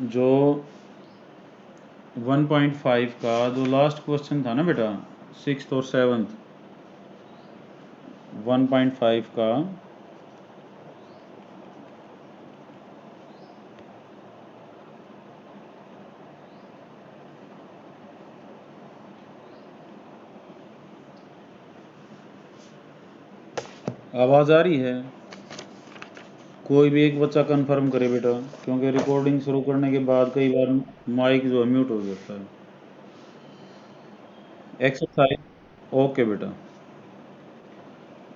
जो 1.5 का जो लास्ट क्वेश्चन था ना बेटा, 6th और 7th, 1.5 का आवाज आ रही है? कोई भी एक बच्चा कंफर्म करे बेटा, क्योंकि रिकॉर्डिंग शुरू करने के बाद कई बार माइक जो है म्यूट हो जाता है। एक्सरसाइज, ओके बेटा।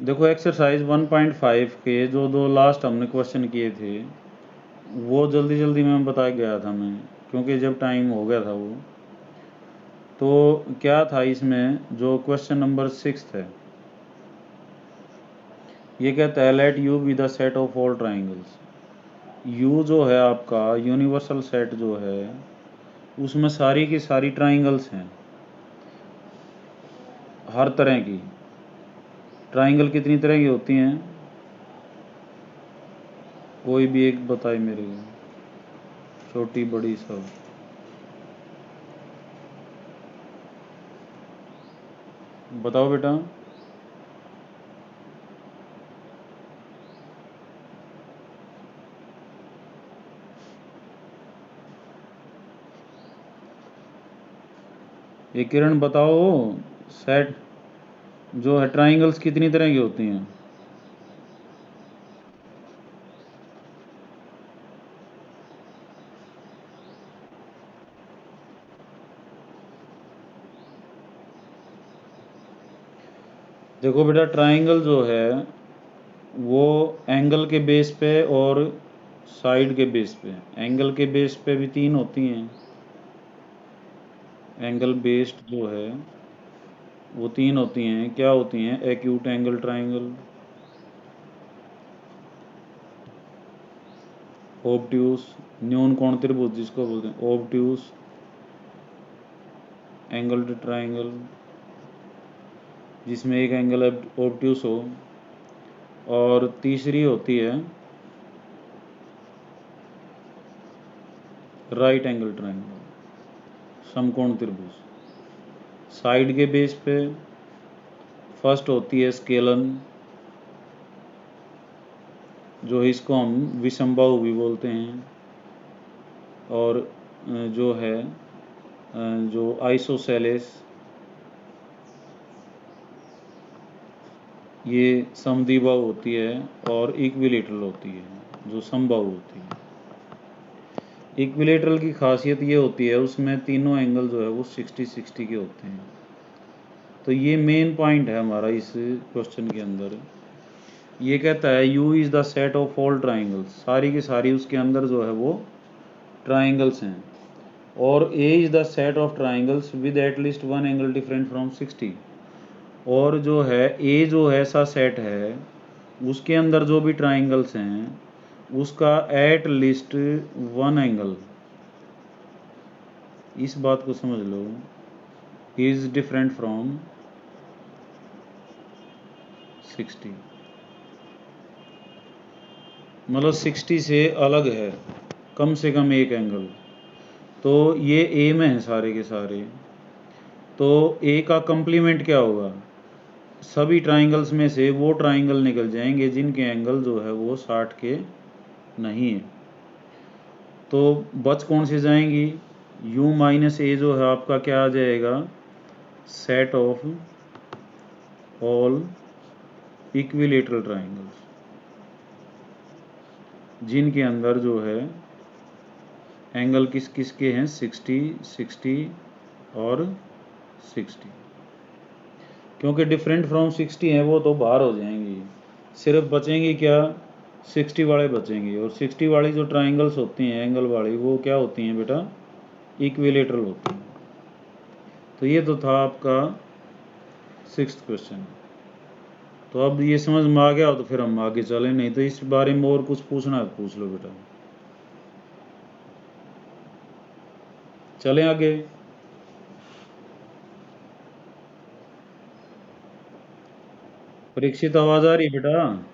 देखो एक्सरसाइज 1.5 के जो दो लास्ट हमने क्वेश्चन किए थे वो जल्दी जल्दी में बता गया था मैं, क्योंकि जब टाइम हो गया था वो। तो क्या था इसमें, जो क्वेश्चन नंबर 6 है, ये कहता है let you be the set of all triangles. You जो है आपका यूनिवर्सल सेट जो है, उसमें सारी की सारी ट्राइंगल्स हैं, हर तरह की। ट्राइंगल कितनी तरह की होती हैं? कोई भी एक बताए मेरे को, छोटी बड़ी सब। बताओ बेटा। ये किरण बताओ, सेट जो है ट्राइंगल्स कितनी तरह की होती हैं? देखो बेटा, ट्राइंगल जो है वो एंगल के बेस पे और साइड के बेस पे, एंगल के बेस पे भी 3 होती हैं। एंगल बेस्ड जो है वो 3 होती हैं। क्या होती हैं? एक्यूट एंगल ट्राइंगल, ऑब्ट्यूस, न्यून कोण त्रिभुज जिसको बोलते हैं, ऑब्ट्यूस एंगल्ड ट्राइंगल, जिसमें एक एंगल ऑब्ट्यूस हो। और तीसरी होती है राइट एंगल ट्राइंगल, समकोण त्रिभुज। साइड के बेस पे फर्स्ट होती है स्केलन, जो इसको हम विषमबाहु भी बोलते हैं। और जो है जो आइसोसेलेस, ये समद्विबाहु होती है। और इक्विलेटरल होती है जो समबाहु होती है। इक्विलेटरल की खासियत ये होती है उसमें तीनों एंगल जो है वो 60-60 के होते हैं। तो ये मेन पॉइंट है हमारा इस क्वेश्चन के अंदर। ये कहता है U is the set of all triangles, सारी की सारी उसके अंदर जो है वो ट्राइंगल्स हैं। और A is the set of triangles with at least one angle different from 60। और जो है A जो है ऐसा सेट है उसके अंदर जो भी ट्राइंगल्स हैं उसका एट लिस्ट वन एंगल, इस बात को समझ लो, इज डिफरेंट फ्रॉम 60। मतलब 60 से अलग है कम से कम एक एंगल। तो ये ए में है सारे के सारे। तो ए का कंप्लीमेंट क्या होगा? सभी ट्राइंगल्स में से वो ट्राइंगल निकल जाएंगे जिनके एंगल जो है वो 60 के नहीं है। तो बच कौन सी जाएंगी? U माइनस ए जो है आपका क्या आ जाएगा? Set of all equilateral triangles, जिनके अंदर जो है एंगल किस किस के हैं? 60, 60 और 60। क्योंकि डिफरेंट फ्रॉम 60 हैं वो तो बाहर हो जाएंगी, सिर्फ बचेंगी क्या? 60 वाले बचेंगे। और 60 वाली जो ट्राइंगल्स होती हैं एंगल वाली, वो क्या होती हैं बेटा? इक्विलेटरल होती हैं। तो ये तो था आपका 6th क्वेश्चन। तो अब ये समझ में आ गया हो तो फिर हम आगे चलें, नहीं तो इस बारे में और कुछ पूछना है तो पूछ लो बेटा। चलें आगे। परीक्षित आवाज आ रही है बेटा?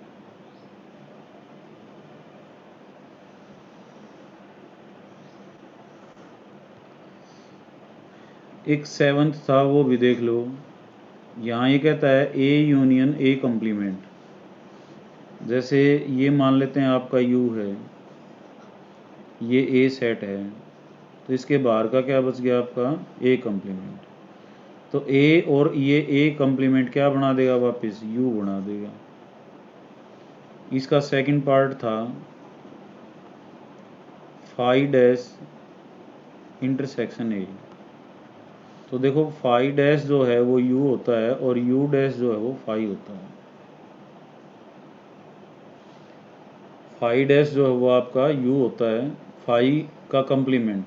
एक सेवंथ था वो भी देख लो। यहाँ ये कहता है ए यूनियन ए कम्प्लीमेंट। जैसे ये मान लेते हैं आपका यू है, ये ए सेट है, तो इसके बाहर का क्या बच गया आपका ए कम्प्लीमेंट। तो ए और ये ए कम्प्लीमेंट क्या बना देगा वापस, यू बना देगा। इसका सेकंड पार्ट था फाई डैश इंटरसेक्शन ए। तो देखो फाई डैश जो है वो यू होता है और यू डैश जो है वो फाई होता है। फाई डैश जो है वो आपका यू होता है, फाई का कम्प्लीमेंट,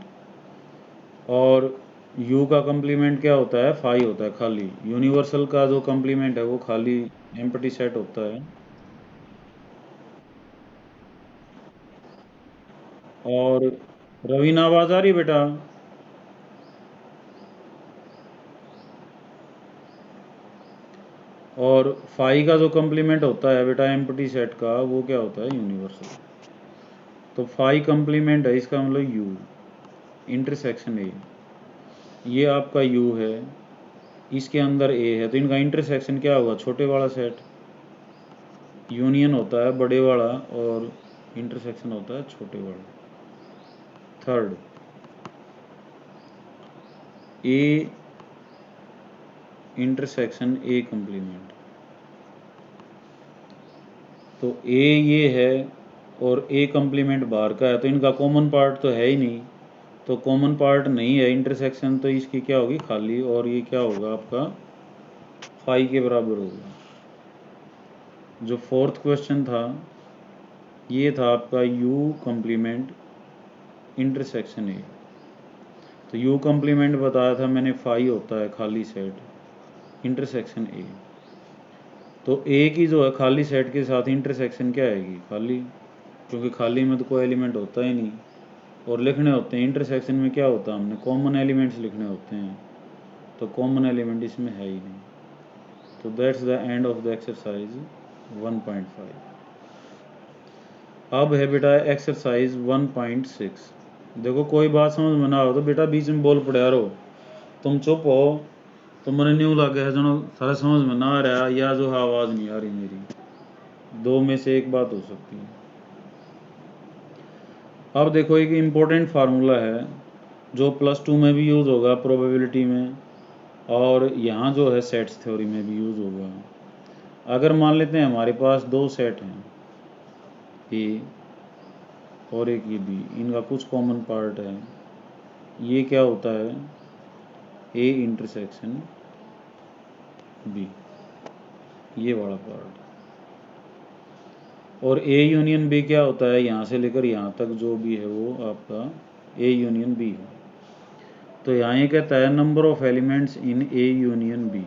और यू का कम्प्लीमेंट क्या होता है, फाई होता है खाली। यूनिवर्सल का जो कम्प्लीमेंट है वो खाली एम्प्टी सेट होता है। और रवीना आवाज आ रही है बेटा? और फाई का जो कम्प्लीमेंट होता है बेटा एम्प्टी सेट का, वो क्या होता है, यूनिवर्सल। तो फाई कम्प्लीमेंट है, इसका मतलब यू इंटरसेक्शन ए। ये आपका यू है, इसके अंदर ए है, तो इनका इंटरसेक्शन क्या होगा, छोटे वाला सेट। यूनियन होता है बड़े वाला और इंटरसेक्शन होता है छोटे वाला। Third, A intersection A complement. तो ए ये है और ए कम्प्लीमेंट बाहर का है, तो इनका कॉमन पार्ट तो है ही नहीं। तो कॉमन पार्ट नहीं है इंटरसेक्शन, तो इसकी क्या होगी, खाली। और ये क्या होगा आपका, फाई के बराबर होगा। जो फोर्थ क्वेश्चन था ये था आपका यू कम्प्लीमेंट इंटरसेक्शन ए। तो यू कम्प्लीमेंट बताया था मैंने, फाई होता है खाली सेट इंटरसेक्शन ए। तो ए की जो है खाली सेट के साथ इंटरसेक्शन क्या आएगी, खाली, क्योंकि खाली में तो कोई एलिमेंट होता ही नहीं। और लिखने होते हैं इंटरसेक्शन में क्या होता है, हमने कॉमन एलिमेंट्स लिखने होते हैं, तो कॉमन एलिमेंट इसमें है ही नहीं। तो that's the end of the exercise 1.5। अब है बेटा एक्सरसाइज 1.6। देखो कोई बात समझ में ना हो तो बेटा बीच में बोल पड़ा रहो। तुम चुप हो तो मैंने न्यू लगे है जो सारा समझ में ना आ रहा, या जो है आवाज़ नहीं आ रही मेरी, दो में से एक बात हो सकती है। अब देखो एक इम्पोर्टेंट फार्मूला है जो +2 में भी यूज़ होगा प्रोबेबिलिटी में, और यहाँ जो है सेट्स थ्योरी में भी यूज़ होगा। अगर मान लेते हैं हमारे पास दो सेट हैं, ए और एक ये बी, इनका कुछ कॉमन पार्ट है, ये क्या होता है, ए इंटरसेक्शन बी, ये वाला पार्ट। और ए यूनियन बी क्या होता है, यहाँ से लेकर यहाँ तक जो भी है वो आपका ए यूनियन बी है। तो यहाँ ये कहता है number of elements in A union B.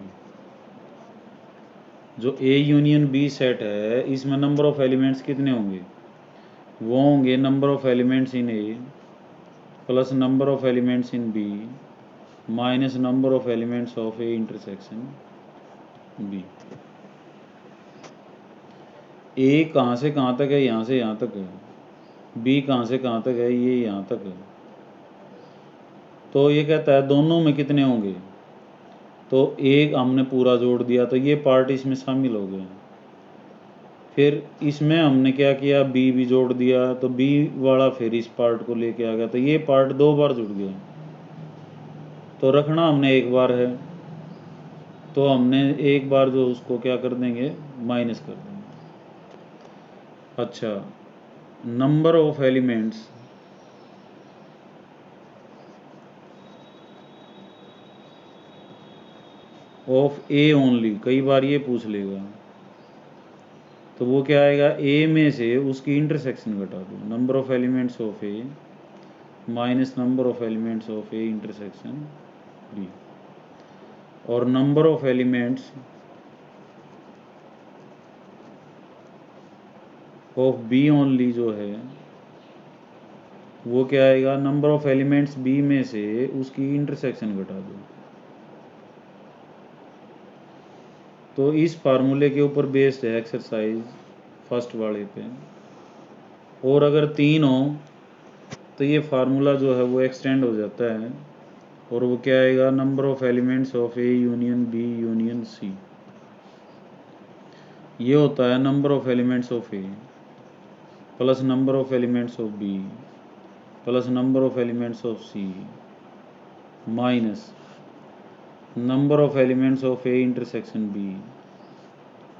जो ए यूनियन बी सेट है इसमें नंबर ऑफ एलिमेंट्स कितने होंगे, वो होंगे number of elements in A plus number of elements in B minus number of elements of A intersection B. A कहाँ से कहाँ तक है, यहाँ से यहाँ तक है। बी कहाँ से कहाँ तक है, ये यहाँ तक है। तो ये कहता है दोनों में कितने होंगे, तो एक हमने पूरा जोड़ दिया तो ये पार्ट इसमें शामिल हो गया। फिर इसमें हमने क्या किया, बी भी जोड़ दिया, तो बी वाला फिर इस पार्ट को लेके आ गया, तो ये पार्ट दो बार जुड़ गया। तो रखना हमने एक बार है, तो हमने एक बार जो उसको क्या कर देंगे, माइनस कर देंगे। अच्छा, number of elements of A only, कई बार ये पूछ लेगा, तो वो क्या आएगा, ए में से उसकी इंटरसेक्शन घटा दो, number of elements of A minus number of elements of A intersection B. और number of elements of B only जो है वो क्या आएगा, नंबर ऑफ एलिमेंट्स बी में से उसकी इंटरसेक्शन घटा दो। तो इस फार्मूले के ऊपर बेस्ड है एक्सरसाइज फर्स्ट वाले पे। और अगर 3 हो तो ये फार्मूला जो है वो एक्सटेंड हो जाता है, और वो क्या आएगा, number of elements of A union B union C. ये होता है number of elements of A plus number of elements of B plus number of elements of C minus number of elements of A intersection B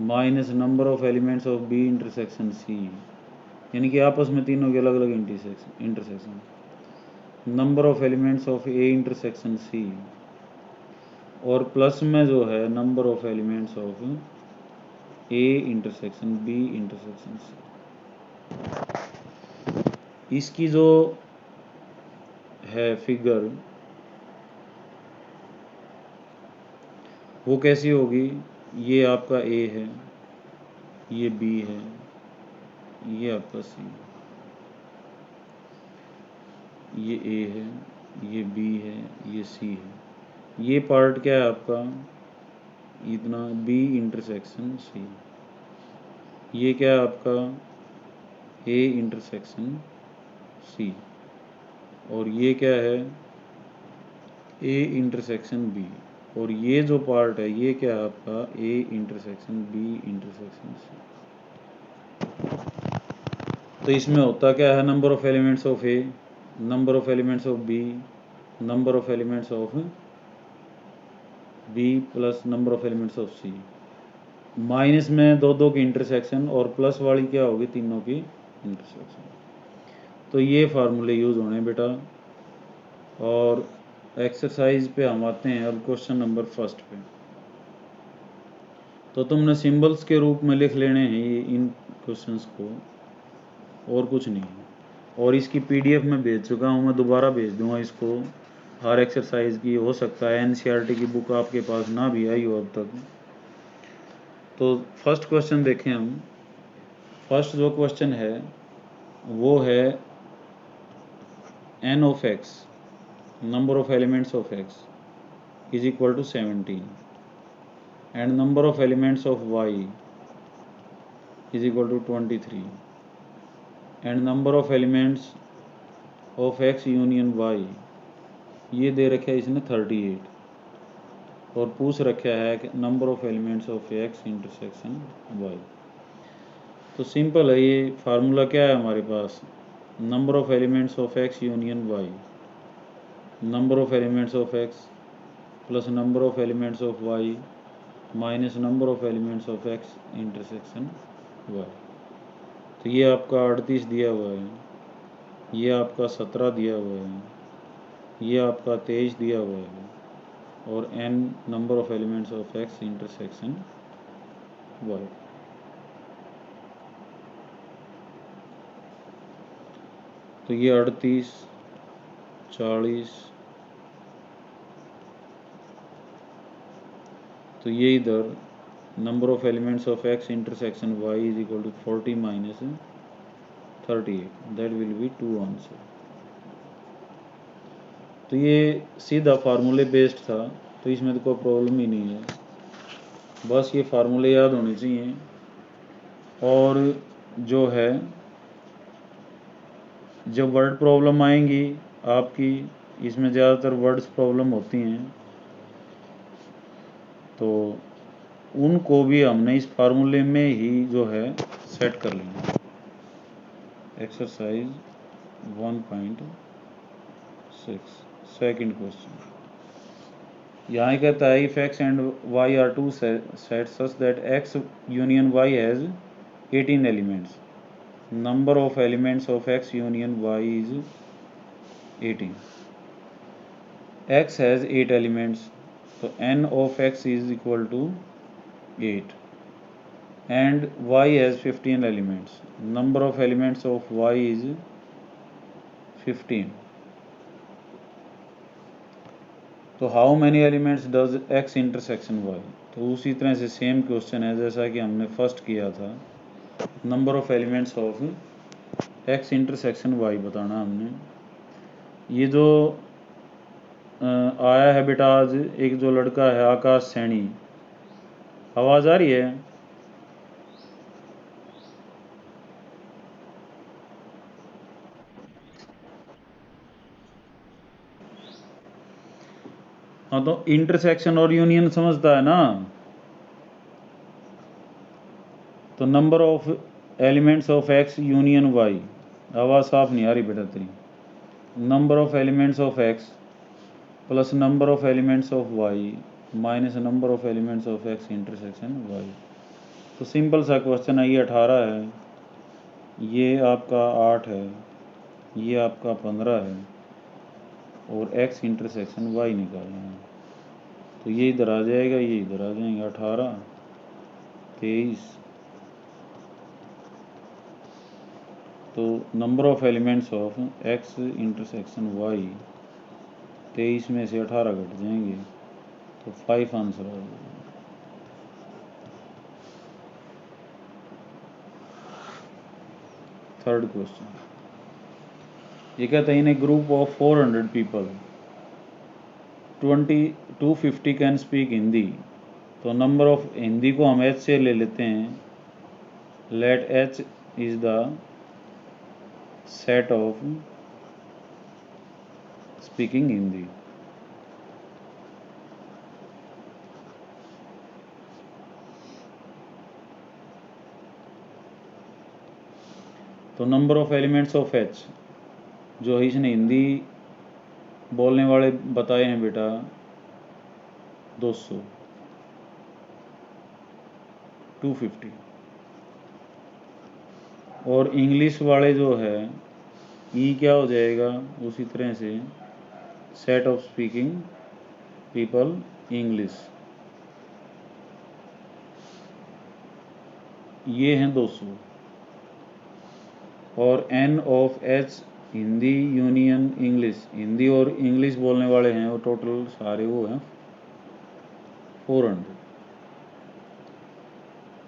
minus number of elements of B intersection C, यानी कि आपस में तीनों के अलग अलग intersection. Number of elements of A intersection C और plus में जो है number of elements of A intersection B intersection C. इसकी जो है फिगर वो कैसी होगी, ये आपका ए है, ये बी है, ये आपका सी, ये ए है, ये बी है, ये सी है। ये पार्ट क्या है आपका, इतना बी इंटरसेक्शन सी। ये क्या है आपका, ए इंटरसेक्शन सी। और ये क्या है, ए इंटरसेक्शन बी। और ये जो पार्ट है ये क्या है आपका, A intersection B intersection C. तो इसमें होता क्या है, number of elements of A, number of elements of B, number of elements of B plus number of elements of C, minus में दो दो की इंटरसेक्शन और प्लस वाली क्या होगी, तीनों की इंटरसेक्शन। तो ये फार्मूले यूज़ होने बेटा। और एक्सरसाइज पे हम आते हैं अब क्वेश्चन नंबर फर्स्ट पे। तो तुमने सिंबल्स के रूप में लिख लेने हैं ये इन क्वेश्चंस को, और कुछ नहीं है। और इसकी पीडीएफ में भेज चुका हूँ, मैं दोबारा भेज दूंगा इसको, हर एक्सरसाइज की। हो सकता है एनसीईआरटी की बुक आपके पास ना भी आई हो अब तक। तो फर्स्ट क्वेश्चन देखें हम। फर्स्ट जो क्वेश्चन है वो है n of x, number of elements of x is equal to 17 and number of elements of y is equal to 23 and number of elements of x union y ये दे रखा है इसने 38 और पूछ रखा है कि number of elements of x intersection y। तो सिंपल है, ये फार्मूला क्या है हमारे पास, number of elements of x union y, number of elements of x plus number of elements of y minus number of elements of x intersection y। तो ये आपका 38 दिया हुआ है, ये आपका 17 दिया हुआ है, ये आपका 23 दिया हुआ है और n number of elements of x intersection y। तो ये 38 40, तो ये इधर number of elements of x intersection y is equal to 40 minus 38, that will be 2 answer. तो ये सीधा फार्मूले बेस्ड था, तो इसमें तो कोई प्रॉब्लम ही नहीं है, बस ये फार्मूले याद होने चाहिए। और जो है जब वर्ड प्रॉब्लम आएंगी आपकी, इसमें ज़्यादातर वर्ड्स प्रॉब्लम होती हैं, तो उनको भी हमने इस फार्मूले में ही जो है सेट कर लेंगे। एक्सरसाइज 1.6 सेकंड क्वेश्चन, यहाँ कहता है if x and y are two set such that x union y has 18 elements, number of elements of x union y is 18, x has 8 elements, तो n of x is equal to 8 and y has 15 elements, number of elements of y is 15, तो how many elements does x intersection y। तो उसी तरह से same question है जैसा कि हमने फर्स्ट किया था, number of elements of x intersection y बताना हमने। ये जो आया है बेटा आज, एक जो लड़का है आकाश सैनी, आवाज़ आ रही है, हाँ तो इंटरसेक्शन और यूनियन समझता है ना। तो number of elements of X union Y, आवाज़ साफ नहीं आ रही बेटा तेरी। Number of elements of X plus number of elements of Y minus number of elements of X intersection Y. तो सिंपल सा क्वेश्चन है, ये 18 है, ये आपका 8 है, ये आपका 15 है और एक्स इंटरसेक्शन वाई निकालना है। तो ये इधर आ जाएगा, ये इधर आ जाएंगे, 18 23। तो number of elements of X intersection Y 23 में से 18 घट जाएंगे तो 5 आंसर आ जाएगा। थर्ड क्वेश्चन, ये कहता है in a group of 400 people 250 can speak Hindi. तो नंबर ऑफ हिंदी को हम एच से ले लेते हैं, let H is the set of speaking Hindi. तो number of elements of H जो इसने हिंदी बोलने वाले बताए हैं बेटा 200 250, और इंग्लिश वाले जो है ई क्या हो जाएगा उसी तरह से set of speaking people English, ये हैं 200। और N of H Hindi union English, Hindi और इंग्लिश बोलने वाले हैं वो टोटल सारे वो हैं 400।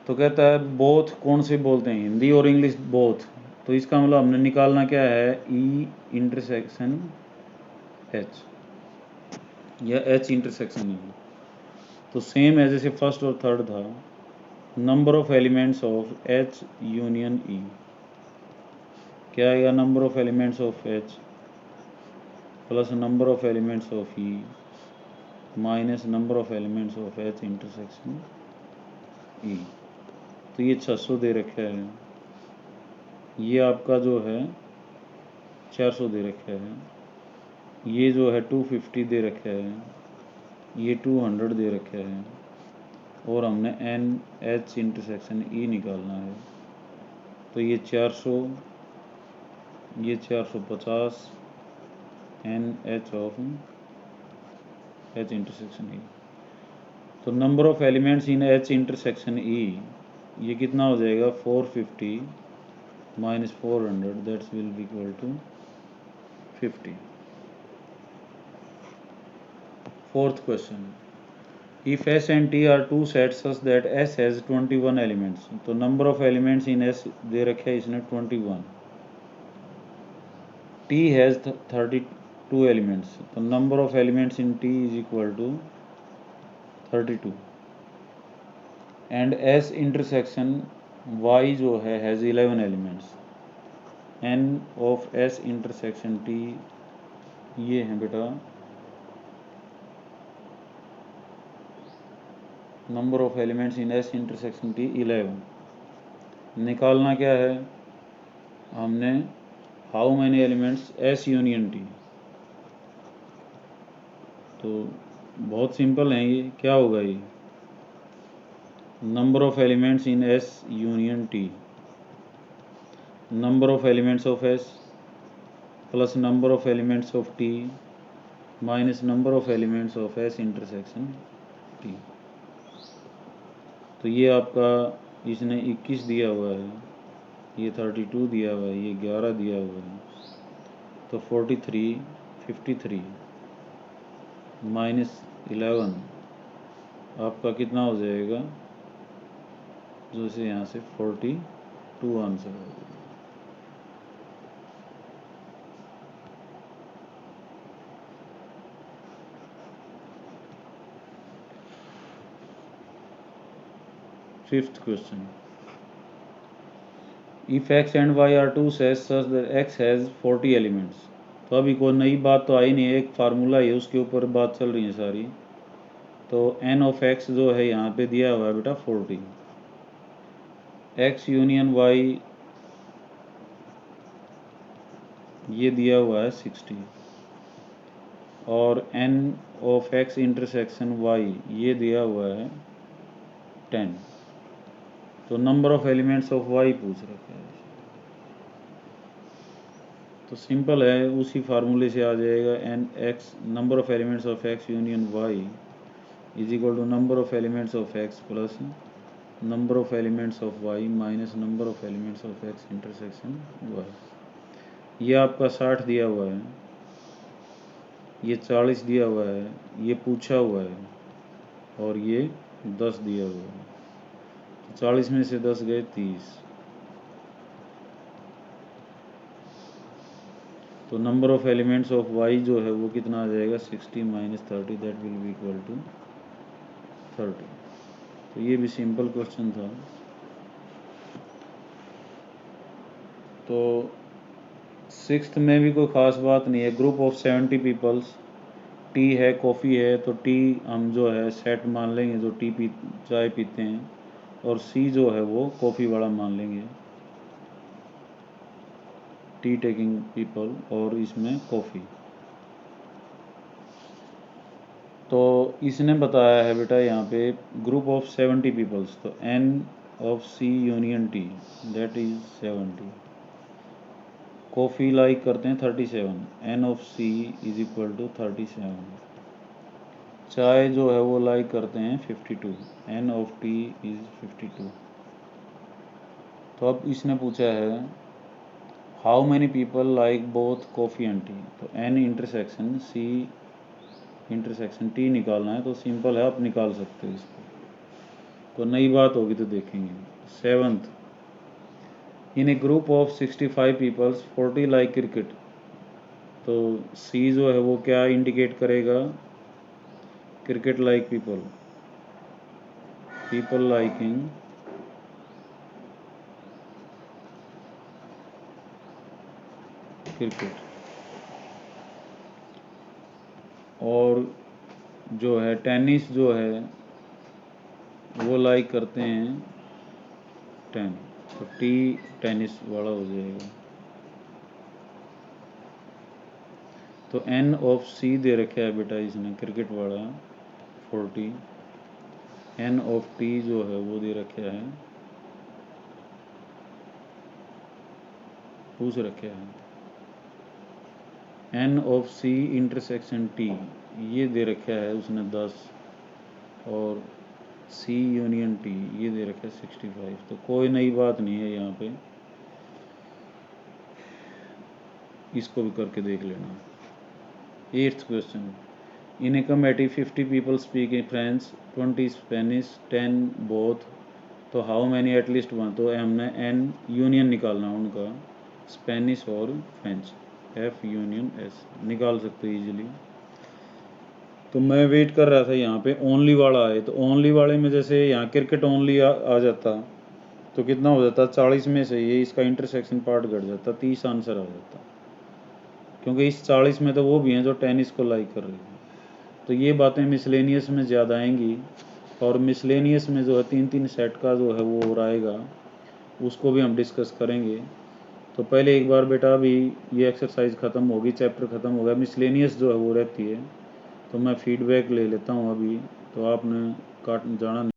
तो कहता है बोथ कौन से बोलते हैं, हिंदी और इंग्लिश बोथ। तो इसका मतलब हमने निकालना क्या है, ई इंटरसेक्शन एच या एच इंटरसेक्शन ई। तो सेम है जैसे फर्स्ट और थर्ड था, number of elements of H union E क्या आएगा, number of elements of H plus number of elements of E minus number of elements of H intersection E. तो ये 600 दे रखा है, ये आपका जो है 400 दे रखा है, ये जो है 250 दे रखा है, ये 200 दे रखा है, और हमने एन एच इंटरसेक्शन ई निकालना है। तो ये 400, ये 450 n H of H intersection E. तो number of elements in H intersection E ये कितना हो जाएगा, 450 minus 400 that's will be equal to 50। Fourth question, if S and T are two sets such that S has 21 elements. तो number of elements in S दे रखे है इसने 21, T has 32 elements. तो number of elements in T is equal to 32 and S intersection Y जो है has 11 elements. N of S intersection T ये हैं बेटा number of elements in S intersection T 11। निकालना क्या है हमने, how many elements S union T. तो बहुत सिंपल है, ये क्या होगा, ये number of elements in S union T, number of elements of S plus number of elements of T minus number of elements of S intersection T. तो ये आपका इसने 21 दिया हुआ है, ये 32 दिया हुआ है, ये 11 दिया हुआ है, तो 53 माइनस 11 आपका कितना हो जाएगा, जो से यहाँ से 42 आंसर हो जाएगा। Fifth question, if X and Y are two sets such that X has 40 elements. तो अभी कोई नई बात तो आई नहीं है, एक फार्मूला है उसके ऊपर बात चल रही है सारी। तो n ऑफ x जो है यहाँ पे दिया हुआ है बेटा 40, x यूनियन y ये दिया हुआ है 60 और n of x intersection y ये दिया हुआ है 10। तो number of elements of y पूछ रखा है, तो सिंपल है, उसी फार्मूले से आ जाएगा N X number of elements of x union y is equal to number of elements of x plus number of elements of y minus number of elements of x intersection y। ये आपका 60 दिया हुआ है, ये 40 दिया हुआ है, ये पूछा हुआ है और ये 10 दिया हुआ है। तो 40 में से 10 गए 30। तो number of elements of y जो है वो कितना आ जाएगा 60 minus 30 that will be equal to 30। तो ये भी सिंपल क्वेश्चन था। तो 6th में भी कोई ख़ास बात नहीं है, ग्रुप ऑफ 70 पीपल्स, टी है कॉफ़ी है तो टी हम जो है सेट मान लेंगे जो चाय पीते हैं, और सी जो है वो कॉफ़ी वाला मान लेंगे, टी टेकिंग पीपल, और इसमें कॉफ़ी। तो इसने बताया है बेटा यहाँ पे ग्रुप ऑफ 70 पीपल्स, तो N of C union T that is 70, coffee like करते हैं 37, N of C is equal to 37, चाय जो है वो लाइक करते हैं 52, एन ऑफ टी इज 52। तो अब इसने पूछा है how many people like both coffee and tea, तो n intersection C intersection T निकालना है। तो सिंपल है, आप निकाल सकते हो इसको, कोई नई बात होगी तो देखेंगे। 7th, in a group of 65 peoples 40 like cricket, तो सी जो है वो क्या इंडिकेट करेगा, cricket like people, people liking cricket, और जो है टेनिस जो है वो लाइक करते हैं 10, तो टी टेनिस वाला हो जाएगा। तो एन ऑफ सी दे रखा है बेटा इसने क्रिकेट वाला 40, एन ऑफ टी जो है वो दे रखा है, पूछ रखा है, N of C intersection T ये दे रखा है उसने 10, और सी यूनियन टी ये दे रखा है 65। तो कोई नई बात नहीं है यहाँ पे, इसको भी करके देख लेना। 8th question, in A committee 50 people speak in French, 20 Spanish, 10 both, तो हाउ मैनी एटलीस्ट वन, तो हमने एन यूनियन निकालना उनका, स्पेनिश और फ्रेंच, एफ यूनियन एस निकाल सकते हो ईजिली। तो मैं वेट कर रहा था यहाँ पे ओनली वाला आए, तो ओनली वाले में जैसे यहाँ क्रिकेट ओनली आ जाता तो कितना हो जाता, 40 में से ये इसका इंटरसेक्शन पार्ट घट जाता, 30 आंसर आ जाता, क्योंकि इस 40 में तो वो भी हैं जो टेनिस को लाइक कर रही हैं। तो ये बातें मिसलेनियस में ज़्यादा आएंगी, और मिसलेनियस में जो है 3-3 सेट का जो है वो और आएगा, उसको भी हम डिस्कस करेंगे। तो पहले एक बार बेटा अभी ये एक्सरसाइज ख़त्म होगी, चैप्टर ख़त्म हो गया, मिसलेनियस जो है वो रहती है, तो मैं फीडबैक ले लेता हूँ अभी, तो आपने काट जाना